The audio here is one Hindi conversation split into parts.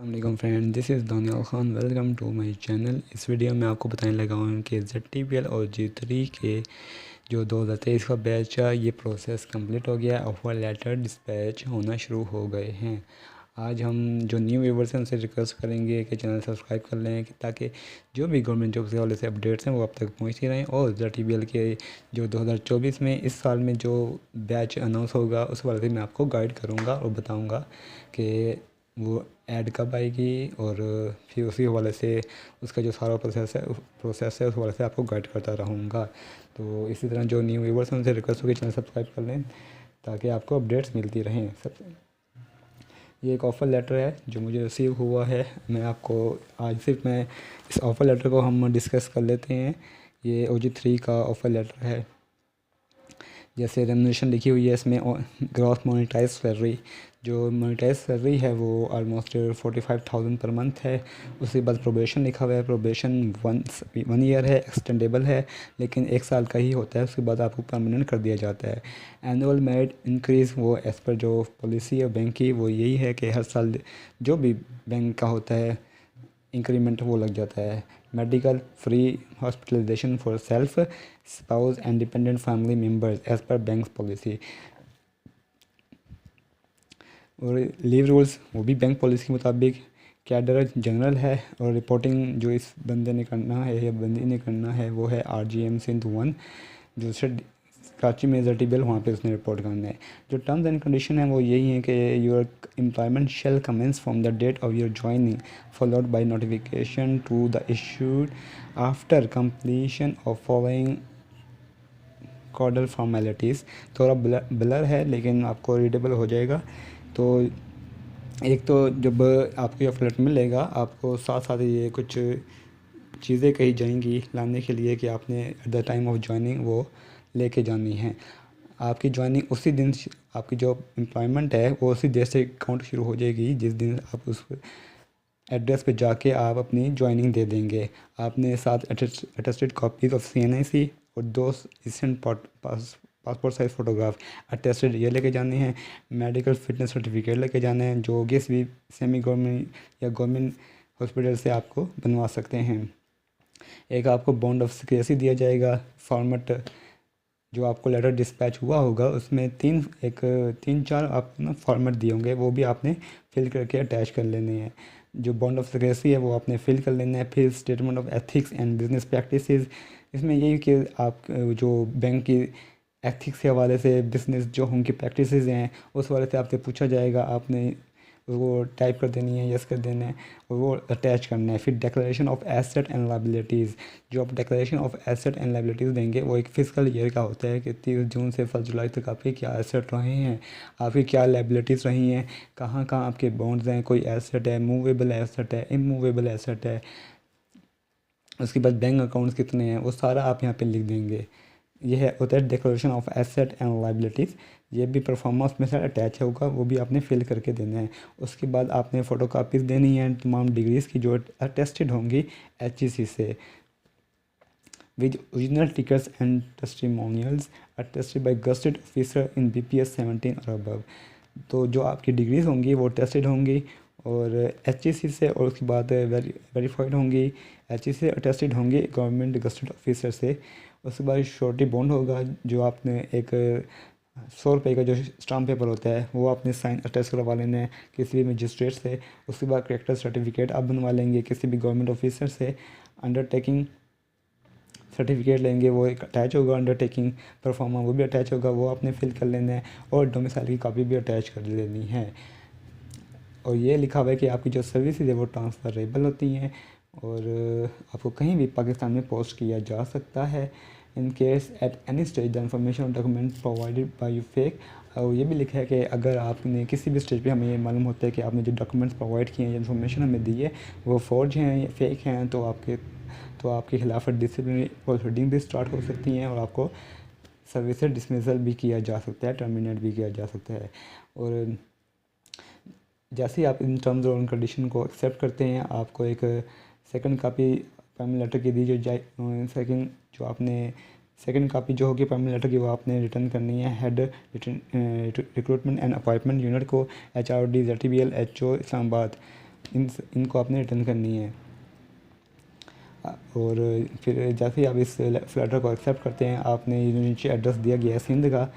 अस्सलाम friend, this is Daniyal Khan. Welcome to my channel. इस वीडियो में आपको बताने लगा हूँ कि ZTPL और G3 के जो 2023 का बैच है ये प्रोसेस कंप्लीट हो गया। ऑफर लेटर डिस्पैच होना शुरू हो गए हैं। आज हम जो न्यू व्यूवर्स हैं उनसे रिक्वेस्ट करेंगे कि चैनल सब्सक्राइब कर लें ताकि जो भी गवर्नमेंट जॉब के हवाले से अपडेट्स हैं वो आप तक पहुँचती रहें। और ZTPL के जो 2024 में इस साल में जो बैच अनाउंस होगा उस हवाले से मैं आपको गाइड करूँगा और बताऊँगा कि वो ऐड कब आएगी और फिर उसी हवाले से उसका जो सारा प्रोसेस है उस हवाले से आपको गाइड करता रहूँगा। तो इसी तरह जो न्यू व्यूवर्स हैं उनसे रिक्वेस्ट होगी चैनल सब्सक्राइब कर लें ताकि आपको अपडेट्स मिलती रहें। ये एक ऑफ़र लेटर है जो मुझे रिसीव हुआ है। मैं आपको आज सिर्फ मैं इस ऑफ़र लेटर को हम डिस्कस कर लेते हैं। ये OG3 का ऑफ़र लेटर है। जैसे रेमुनेरेशन लिखी हुई है इसमें ग्रॉस मोनेटाइज सैलरी, जो मोनेटाइज सैलरी है वो ऑलमोस्ट 45,000 पर मंथ है। उसके बाद प्रोबेशन लिखा हुआ है। प्रोबेशन 1 ईयर है, एक्सटेंडेबल है लेकिन 1 साल का ही होता है। उसके बाद आपको परमानेंट कर दिया जाता है। एनुअल मेरिट इंक्रीज़ वो एज़ पर जो पॉलिसी है बैंक की वो यही है कि हर साल जो भी बैंक का होता है इंक्रीमेंट वो लग जाता है। Medical free hospitalisation for self spouse and dependent family members as per bank policy. और लीव रूल्स वो भी बैंक पॉलिसी के मुताबिक। कैडर जनरल है और रिपोर्टिंग जो इस बंदे ने करना है या बंदी ने करना है वो है RGM सिंध 1 जो कराची में ZTPL वहाँ पे उसने रिपोर्ट करना है। जो टर्म्स एंड कंडीशन है वो यही है कि your employment shall commence from the date of your joining followed by notification to the issued after completion of following cordial formalities. थोड़ा ब्लर है लेकिन आपको रीडेबल हो जाएगा। तो एक तो जब आपको ये फ्लैट मिलेगा आपको साथ साथ ये कुछ चीज़ें कही जाएंगी लाने के लिए कि आपने at the time of joining वो लेके जानी है। आपकी ज्वाइनिंग उसी दिन आपकी जो एम्प्लॉयमेंट है वो उसी दिन से काउंट शुरू हो जाएगी जिस दिन आप उस एड्रेस पे जाके आप अपनी ज्वाइनिंग दे देंगे। आपने साथ अटेस्टेड कॉपीज़ ऑफ CNIC और 2 recent passport size photograph attested ये लेके जाने हैं। मेडिकल फिटनेस सर्टिफिकेट लेके जाने हैं जो किसी भी सेमी गवर्नमेंट या गवर्नमेंट हॉस्पिटल से आपको बनवा सकते हैं। एक आपको बॉन्ड ऑफ सिक्रेसी दिया जाएगा। फॉर्मेट जो आपको लेटर डिस्पैच हुआ होगा उसमें 3-4 आपको ना फॉर्मेट दिए होंगे वो भी आपने फिल करके अटैच कर लेने हैं। जो बॉन्ड ऑफ सिक्रेसी है वो आपने फिल कर लेना है। फिर statement of ethics and business practices, इसमें यही कि आप जो बैंक की एथिक्स के हवाले से बिज़नेस जो उनकी प्रैक्टिसेस हैं उस हवाले से आपसे पूछा जाएगा। आपने वो टाइप कर देनी है, यस कर देना है और वो अटैच करना है। फिर declaration of asset and liabilities, जो आप declaration of asset and liabilities देंगे वो एक फिजिकल ईयर का होता है कि 30 जून से 1 जुलाई तक आपके क्या एसेट रहे हैं, आपकी क्या लायबिलिटीज़ रही हैं, कहाँ कहाँ आपके बॉन्ड्स हैं, कोई एसेट है, मूवेबल एसेट है, इमूवेबल एसेट है, उसके बाद बैंक अकाउंट्स कितने हैं वो सारा आप यहाँ पे लिख देंगे। ये है होता है declaration of asset and liabilities. ये भी परफॉर्मेंस में साथ अटैच होगा वो भी आपने फिल करके देना है। उसके बाद आपने फ़ोटो कापीज़ देनी है तमाम डिग्रीज़ की जो अटेस्टेड होंगी HEC से with original tickets and testimonials attested bye gazetted officer in BPS 17 और अबव। तो जो आपकी डिग्रीज़ होंगी वो टेस्टेड होंगी और HEC से और उसके बाद वेरीफाइड होंगी। HEC से अटेस्टेड होंगी गवर्नमेंट गस्टेड ऑफिसर से। उसके बाद श्योरिटी बॉन्ड होगा जो आपने एक 100 रुपये का जो स्टाम्प पेपर होता है वो आपने साइन अटैच करवा लेना है किसी भी मजिस्ट्रेट से। उसके बाद करेक्टर सर्टिफिकेट आप बनवा लेंगे किसी भी गवर्नमेंट ऑफिसर से। अंडरटेकिंग सर्टिफिकेट लेंगे वो एक अटैच होगा। अंडरटेकिंग परफॉर्मा वो भी अटैच होगा, वो आपने फिल कर लेना है और डोमिसाइल की कॉपी भी अटैच कर लेनी है। और ये लिखा हुआ है कि आपकी जो सर्विसेज है वो ट्रांसफ़रेबल होती हैं और आपको कहीं भी पाकिस्तान में पोस्ट किया जा सकता है। In case at any stage the information document provided by you fake. और ये भी लिखा है कि अगर आपने किसी भी स्टेज पे हमें ये मालूम होता है कि आपने जो डॉक्यूमेंट्स प्रोवाइड किए हैं, इन्फॉर्मेशन हमें दी है वो फॉर्ज हैं या फेक हैं तो आपके खिलाफ डिसिप्लिनरी प्रोसीडिंग भी स्टार्ट हो सकती हैं और आपको सर्विस से डिसमिसल भी किया जा सकता है, टर्मिनेट भी किया जा सकता है। और जैसे ही आप इन टर्म्स और कंडीशन को एक्सेप्ट करते हैं आपको एक सेकंड कापी परमिट लेटर की दी जाए। सेकंड कापी जो होगी परमिट लेटर की वो आपने रिटर्न करनी है head recruitment and appointment unit को HRD ZTPL HO इस्लामाबाद इनको आपने रिटर्न करनी है। और फिर जैसे ही आप इस लेटर को एक्सेप्ट करते हैं, आपने ये जो नीचे एड्रेस दिया गया है सिंध का,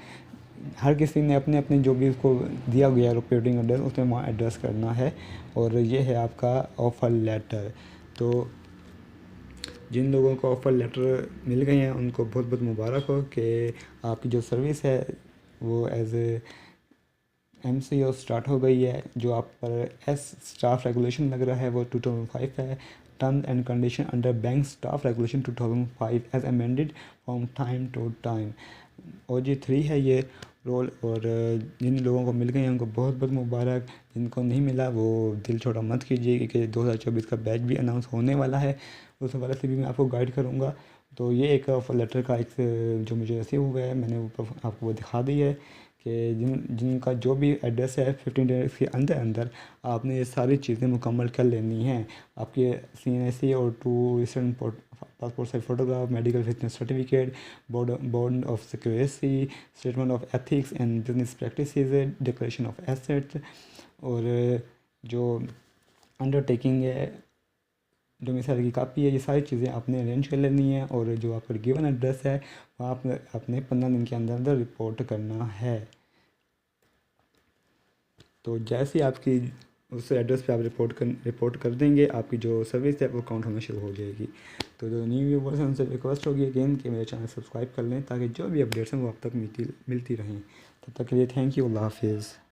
हर किसी ने अपने अपने जो भी उसको दिया गया है रिपोर्टिंग एड्रेस, उसमें वहाँ एड्रेस करना है। और ये है आपका ऑफ़र लेटर। तो जिन लोगों को ऑफ़र लेटर मिल गए हैं उनको बहुत बहुत मुबारक हो कि आपकी जो सर्विस है वो एज ए MCO स्टार्ट हो गई है। जो आप पर स्टाफ रेगुलेशन लग रहा है वो 2005 है। Terms and condition under bank staff regulation 2005 as amended from time to time. OG3 है ये रोल। और जिन लोगों को मिल गए हैं उनको बहुत बहुत मुबारक। जिनको नहीं मिला वो दिल छोटा मत कीजिए, क्योंकि 2024 का बैच भी अनाउंस होने वाला है, उस हवाले से भी मैं आपको गाइड करूँगा। तो ये एक ऑफर लेटर का एक जो मुझे रिसीव हुआ है, मैंने वो आपको वो दिखा दी है कि जिनका जो भी एड्रेस है 15 डेज़ के अंदर अंदर आपने ये सारी चीज़ें मुकम्मल कर लेनी हैं। आपके CNSE और 2 recent passport size photograph, medical fitness certificate, bond of secrecy, statement of ethics and business practices, declaration of assets, और जो अंडरटेकिंग है, डोमिसाइल की कापी है, ये सारी चीज़ें आपने अरेंज कर लेनी है। और जो आपका गिवन एड्रेस है वहाँ आपने 15 दिन के अंदर अंदर रिपोर्ट करना है। तो जैसे ही आपकी उस एड्रेस पे आप रिपोर्ट कर देंगे, आपकी जो सर्विस है वो काउंट होना शुरू हो जाएगी। तो जो न्यू व्यूवर्स हैं उनसे रिक्वेस्ट होगी अगेन कि मेरे चैनल सब्सक्राइब कर लें, ताकि जो भी अपडेट्स हैं वो आप तक मिलती रहें। तब तक के लिए थैंक यू, अल्लाह हाफिज़।